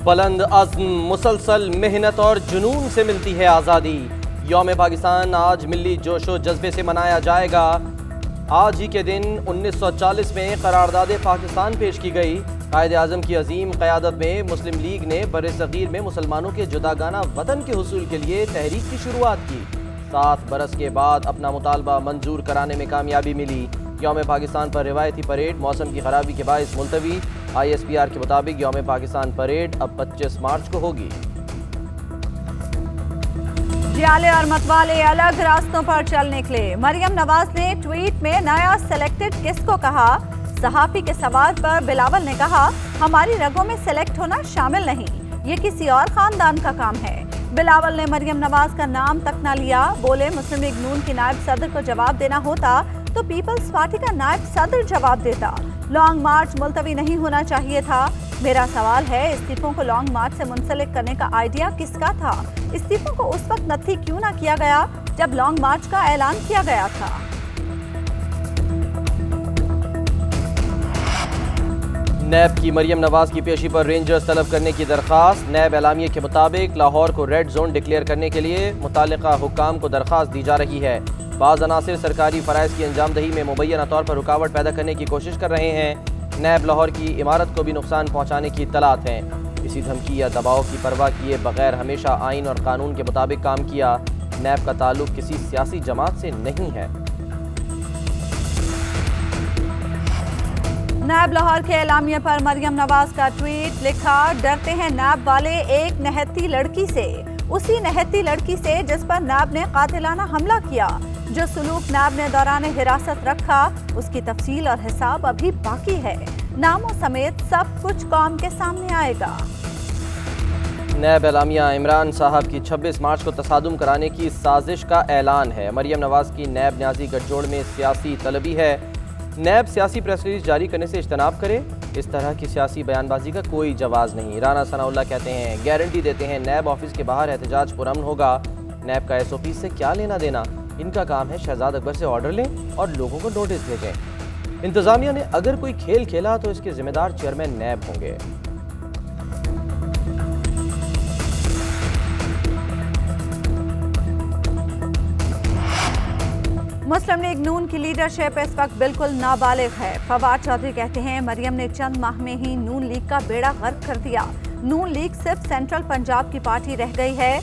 बुलंद अज़्म, मुसलसल मेहनत और जुनून से मिलती है आज़ादी। यौम पाकिस्तान आज मिली जोशो जज्बे से मनाया जाएगा। आज ही के दिन 1940 में करारदाद पाकिस्तान पेश की गई। कायद आज़म की अजीम क़यादत में मुस्लिम लीग ने बर्र-ए-सग़ीर में मुसलमानों के जुदागाना वतन के हुसूल के लिए तहरीक की शुरुआत की। 7 बरस के बाद अपना मुतालबा मंजूर कराने में कामयाबी मिली। यौम पाकिस्तान पर रिवायती परेड मौसम की खराबी के बायस मुलतवी। ISPR के मुताबिक यौम पाकिस्तान परेड अब 25 मार्च को होगी। जियाले और मतवाले अलग रास्तों पर चल निकले। मरियम नवाज ने ट्वीट में नया सेलेक्टेड किसको कहा। सहाफी के सवाल पर बिलावल ने कहा, हमारी रगों में सेलेक्ट होना शामिल नहीं, ये किसी और खानदान का काम है। बिलावल ने मरियम नवाज का नाम तक न लिया। बोले, मुस्लिम लीग नून की नायब सदर को जवाब देना होता तो पीपल्स पार्टी का नायब सदर जवाब देता। लॉन्ग मार्च मुलतवी नहीं होना चाहिए था। मेरा सवाल है, इस्तीफों को लॉन्ग मार्च से मुंसलिक करने का आइडिया किसका था? इस्तीफों को उस वक्त नत्थी क्यों ना किया गया जब लॉन्ग मार्च का ऐलान किया गया था? नैब की मरियम नवाज की पेशी पर रेंजर्स तलब करने की दरख्वास्त। नैब एलामिये के मुताबिक लाहौर को रेड जोन डिक्लेयर करने के लिए मुतालिका हुक्काम को दरख्वास्त दी जा रही है। बाज़ अनासिर सरकारी फ़राइज़ की अंजामदही में मुबैना तौर पर रुकावट पैदा करने की कोशिश कर रहे हैं। नैब लाहौर की इमारत को भी नुकसान पहुँचाने की इत्तलात हैं। किसी धमकी या दबाव की परवाह किए बगैर हमेशा आइन और कानून के मुताबिक काम किया। नैब का ताल्लुक किसी सियासी जमात से नहीं है। नैब लाहौर के एलामिये पर मरियम नवाज का ट्वीट। लिखा, डरते हैं नैब वाले एक नहती लड़की से, उसी नहती लड़की से जिस पर नैब ने कातिलाना हमला किया। जो सुलूक नैब ने दौरान हिरासत रखा, उसकी तफसील और हिसाब अभी बाकी है। नामों समेत सब कुछ कौम के सामने आएगा। नैब एलामिया इमरान साहब की 26 मार्च को तसादुम कराने की साजिश का ऐलान है। मरियम नवाज की नैब न्याजी गठजोड़ में सियासी तलबी है। नैब सियासी प्रेस रिलीज जारी करने से इज्तनाब करे। इस तरह की सियासी बयानबाजी का कोई जवाज़ नहीं। राना सनाउल्लाह कहते हैं, गारंटी देते हैं नैब ऑफिस के बाहर एहतजाज पुरअमन होगा। नैब का SOP से क्या लेना देना? इनका काम है शहजाद अकबर से ऑर्डर लें और लोगों को नोटिस भेजें। इंतजामिया ने अगर कोई खेल खेला तो इसके जिम्मेदार चेयरमैन नैब होंगे। मुस्लिम लीग नून की लीडरशिप इस वक्त बिल्कुल नाबालिग है। फवाद चौधरी कहते हैं, मरियम ने चंद माह में ही नून लीग का बेड़ा गर्क कर दिया। नून लीग सिर्फ सेंट्रल पंजाब की पार्टी रह गई है।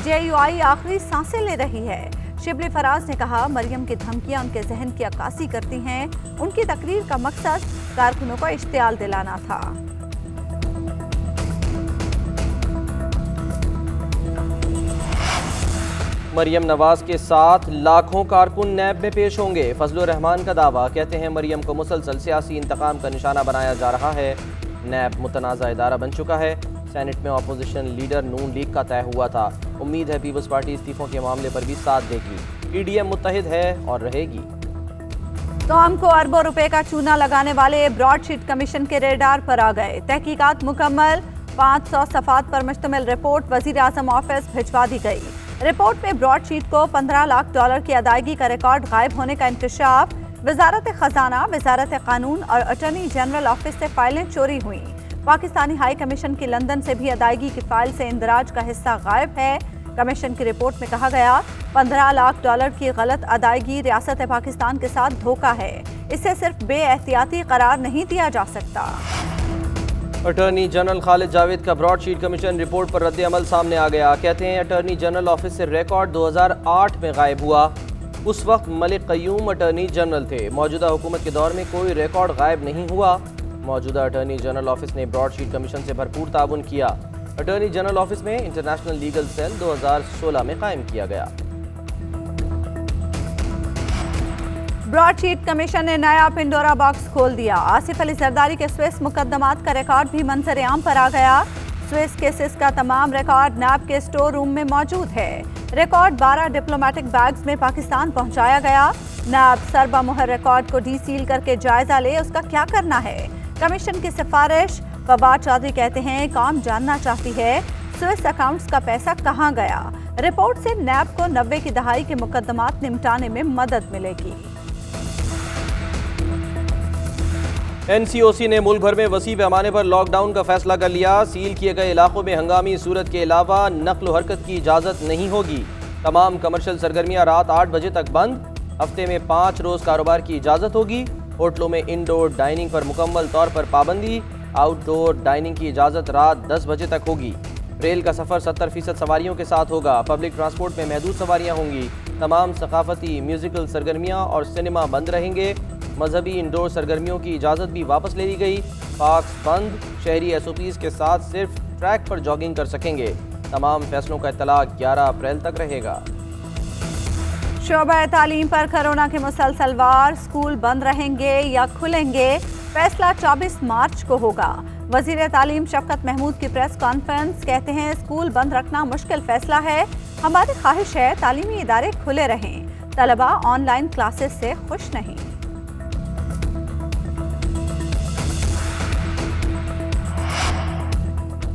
JUI आखिरी सांसें ले रही है। शिबली फराज ने कहा, मरियम की धमकियां उनके जहन की अक्कासी करती हैं। उनकी तकरीर का मकसद कारकुनों को इश्तियाल दिलाना था। मरियम नवाज के साथ लाखों कारकुन नैब में पेश होंगे। फजलुर रहमान का दावा। कहते हैं, मरियम को मुसलसल सियासी इंतकाम का निशाना बनाया जा रहा है। नैब मुतनाज़ा इदारा बन चुका है। सेनेट में अपोजिशन लीडर नून लीग का तय हुआ था। उम्मीद है पीपल्स पार्टी इस्तीफों के मामले पर भी साथ देगी। PDM मुत्तहिद है और रहेगी। कौम को अरबों रुपए का चूना लगाने वाले ब्रॉडशीट कमीशन के रेडार पर आ गए। तहकीकात मुकम्मल। 500 सफ़ात पर मुश्तमिल रिपोर्ट वज़ीर आज़म ऑफिस भिजवा दी गई। रिपोर्ट में ब्रॉडशीट को $15 लाख की अदायगी का रिकॉर्ड गायब होने का इंकशाफ। वजारत खजाना, वजारत कानून और अटॉर्नी जनरल ऑफिस से फाइलें चोरी हुई। पाकिस्तानी हाई कमीशन की लंदन से भी अदायगी की फाइल से इंदराज का हिस्सा गायब है। कमीशन की रिपोर्ट में कहा गया, $15 लाख की गलत अदायगी रियासत पाकिस्तान के साथ धोखा है। इसे सिर्फ बेएहतियाती करार नहीं दिया जा सकता। अटॉर्नी जनरल खालिद जावेद का ब्रॉडशीट कमीशन रिपोर्ट पर रद्द अमल सामने आ गया। कहते हैं, अटॉर्नी जनरल ऑफिस से रिकॉर्ड 2008 में गायब हुआ। उस वक्त मलिक क़य्यूम अटॉर्नी जनरल थे। मौजूदा हुकूमत के दौर में कोई रिकॉर्ड गायब नहीं हुआ। मौजूदा अटॉर्नी जनरल ऑफिस ने ब्रॉडशीट कमीशन से भरपूर ताउन किया। अटॉर्नी जनरल ऑफिस में इंटरनेशनल लीगल सेल 2016 में कायम किया गया। ब्रॉडशीट कमीशन ने नया पिंडोरा बॉक्स खोल दिया। आसिफ अली जरदारी के स्विस मुकदमात का रिकॉर्ड भी मंजर आम पर आ गया। स्विस केसेस का तमाम रिकॉर्ड नैब के स्टोर रूम में मौजूद है। रिकॉर्ड 12 डिप्लोमेटिक बैग्स में पाकिस्तान पहुंचाया गया। नैब सरबा मुहर रिकॉर्ड को डीसील करके जायजा ले, उसका क्या करना है? कमीशन की सिफारिश। फवाद चौधरी कहते हैं, कौम जानना चाहती है स्विस अकाउंट्स का पैसा कहां गया। रिपोर्ट से नैब को 90 की दहाई के मुकदमात निपटाने में मदद मिलेगी। NCOC ने मुल्क भर में वसी पैमाने पर लॉकडाउन का फैसला कर लिया। सील किए गए इलाकों में हंगामी सूरत के अलावा नक्ल व हरकत की इजाज़त नहीं होगी। तमाम कमर्शियल सरगर्मियाँ रात 8 बजे तक बंद। हफ्ते में 5 रोज़ कारोबार की इजाज़त होगी। होटलों में इंडोर डाइनिंग पर मुकम्मल तौर पर पाबंदी। आउटडोर डाइनिंग की इजाज़त रात 10 बजे तक होगी। रेल का सफ़र 70% सवारियों के साथ होगा। पब्लिक ट्रांसपोर्ट में महदूद सवारियाँ होंगी। तमाम सकाफती म्यूजिकल सरगर्मियाँ और सिनेमा बंद रहेंगे। मजहबी इंडोर सरगर्मियों की इजाज़त भी वापस ले ली गई। पार्क्स बंद। शहरी SOPs के साथ सिर्फ ट्रैक पर जॉगिंग कर सकेंगे। तमाम फैसलों का इत्तला 11 अप्रैल तक रहेगा। शोबा तालीम पर कोरोना के मुसलसल वार, स्कूल बंद रहेंगे या खुलेंगे, फैसला 24 मार्च को होगा। वजीर तालीम शफकत महमूद की प्रेस कॉन्फ्रेंस, कहते हैं स्कूल बंद रखना मुश्किल फैसला है। हमारी ख्वाहिश है तालीमी इदारे खुले रहें। तलबा ऑनलाइन क्लासेस से खुश नहीं।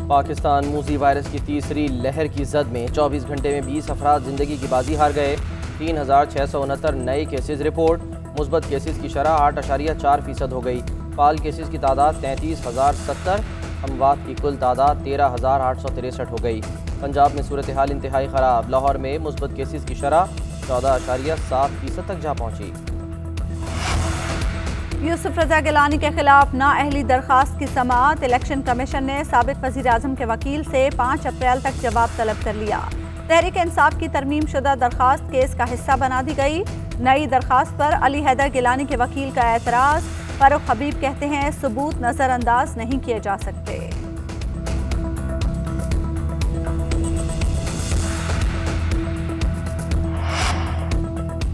पाकिस्तान मूसी वायरस की तीसरी लहर की जद में 24 घंटे में 20 अफराद जिंदगी की बाजी हार गए। 3669 नए केसेस रिपोर्ट। मुस्बत केसेस की शरह 8.4% हो गई। फाल केसेस की तादाद 33,070। अमवात की कुल तादाद 13,863 हो गई। पंजाब में सूरत हाल इंतहाई ख़राब। लाहौर में मुस्बत केसेस की शरह 14.7% तक जा पहुँची। यूसुफ रजा गिलानी के खिलाफ नाअहली दरख्वास्त की समाअत। इलेक्शन कमीशन ने साबिक वज़ीर आज़म के वकील से 5 अप्रैल तक जवाब तलब कर लिया। तहरीक इंसाफ की तरमीम शुदा दरख्वास्त केस का हिस्सा बना दी गई। नई दरख्वास्त पर अली हैदर गिलानी के वकील का एतराज़। फारूक हबीब कहते हैं सबूत नज़रअंदाज नहीं किए जा सकते।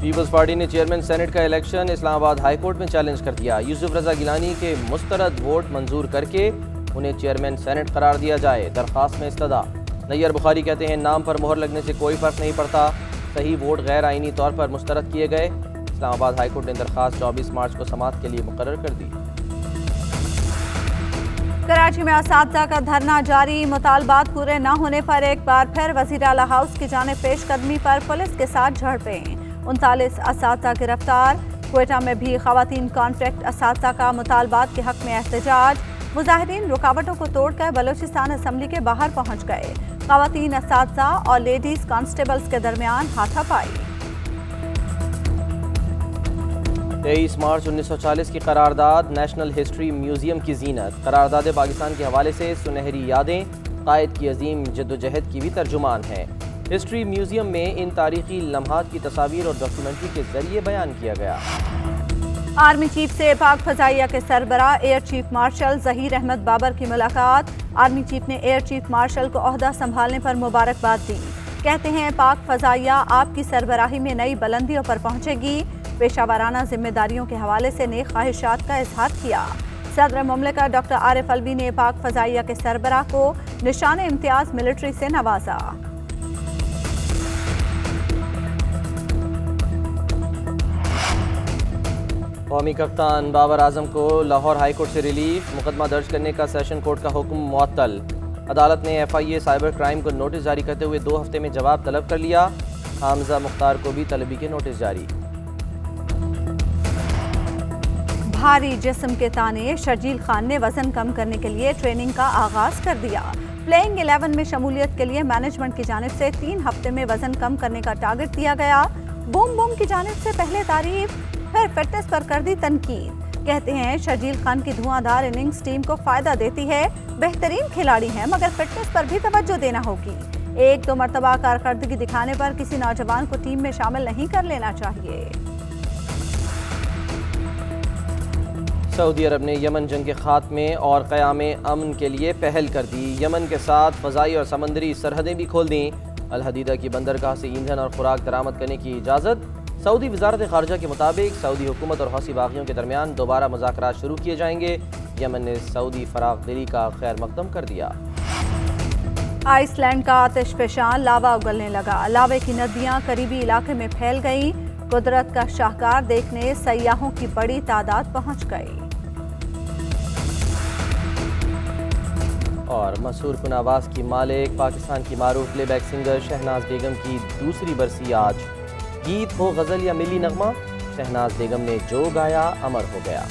पीपल्स पार्टी ने चेयरमैन सेनेट का इलेक्शन इस्लामाबाद हाई कोर्ट में चैलेंज कर दिया। यूसुफ रजा गिलानी के मुस्तरद वोट मंजूर करके उन्हें चेयरमैन सेनेट करार दिया जाए। दरख्वास्त में इस्तदा। नैयर बुखारी कहते हैं नाम पर मोहर लगने से कोई फ़र्क नहीं पड़ता। सही वोट गैर आइनी तौर पर मुस्तरद किए गए। इस्लामाबाद हाई कोर्ट ने दरख्वास्त 24 मार्च को समाअत के लिए मुकर्रर कर दी। कराची में असातिज़ा का धरना जारी। मुतालबात पूरे न होने पर एक बार फिर वज़ीर आला हाउस की जानिब पेशकदमी पर पुलिस के साथ झड़पें। 39 असातिज़ा गिरफ्तार। क्वेटा में भी ख़वातीन कॉन्ट्रैक्ट असातिज़ा का मुतालबात के हक में एहतजाज। मुजाहिरीन रुकावटों को तोड़कर बलोचिस्तान असम्बली के बाहर पहुँच गए। ख़वातीन असातिज़ा और लेडीज़ कांस्टेबल्स के दरमियान हाथापाई। 23 मार्च 1940 की करारदाद नेशनल हिस्ट्री म्यूजियम की जीनत। करारदाद पाकिस्तान के हवाले से सुनहरी यादें कायद की अजीम जद्दोजहद की भी तर्जुमान है। हिस्ट्री म्यूजियम में इन तारीखी लम्हात की तस्वीर और डॉक्यूमेंट्री के जरिए बयान किया गया। आर्मी चीफ से पाक फजाइया के सरबराह air chief marshal Zaheer Ahmed Babar की मुलाकात। आर्मी चीफ ने एयर चीफ मार्शल को ओहदा संभालने पर मुबारकबाद दी। कहते हैं पाक फजाइया आपकी सरबराही में नई बुलंदियों पर पहुंचेगी। पेशावराना जिम्मेदारियों के हवाले से नेक ख्वाहिशात का इजहार किया। सदर मुमलिका डॉक्टर आरिफ अलवी ने पाक फजाइया के सरबराह को निशान इम्तियाज मिलिट्री से नवाजा। कौमी कप्तान बाबर आजम को लाहौर हाई कोर्ट से रिलीफ। मुकदमा दर्ज करने का सेशन कोर्ट का हुक्म मुअत्तल। अदालत ने FIA साइबर क्राइम को नोटिस जारी करते हुए 2 हफ्ते में जवाब तलब कर लिया। हामजा मुख्तार को भी तलबी के नोटिस जारी। भारी जिस्म के ताने। शर्जील खान ने वजन कम करने के लिए ट्रेनिंग का आगाज कर दिया। प्लेइंग 11 में शमूलियत के लिए मैनेजमेंट की जानिब से 3 हफ्ते में वजन कम करने का टारगेट दिया गया। बूम बूम की जानिब से पहले तारीफ, फिर फिटनेस पर कर दी तनकीद। कहते हैं शर्जील खान की धुआंधार इनिंग्स टीम को फायदा देती है। बेहतरीन खिलाड़ी हैं मगर फिटनेस पर भी तवज्जो देना होगी। 1-2 मरतबा कारकर्दगी दिखाने पर किसी नौजवान को टीम में शामिल नहीं कर लेना चाहिए। सऊदी अरब ने यमन जंग के खात्मे और क़याम अमन के लिए पहल कर दी। यमन के साथ फ़ज़ाई और समंदरी सरहदें भी खोल दी। अल हदीदा की बंदरगाह से ईंधन और खुराक दरामद करने की इजाज़त। सऊदी वज़ारत ख़ारजा के मुताबिक सऊदी हुकूमत और हौसी बागियों के दरमियान दोबारा मुज़ाकरात शुरू किए जाएंगे। यमन ने सऊदी फराग दिली का खैर मकदम कर दिया। आइसलैंड का आतिशफशान लावा उगलने लगा। लावे की नदियां करीबी इलाके में फैल गई। कुदरत का शाहकार देखने सयाहों की बड़ी तादाद पहुंच गई। और मशहूर कुन आवाज़ की मालिक पाकिस्तान की मारूफ प्लेबैक सिंगर शहनाज बेगम की दूसरी बरसी आज। गीत हो गज़ल या मिली नगमा, शहनाज बेगम ने जो गाया अमर हो गया।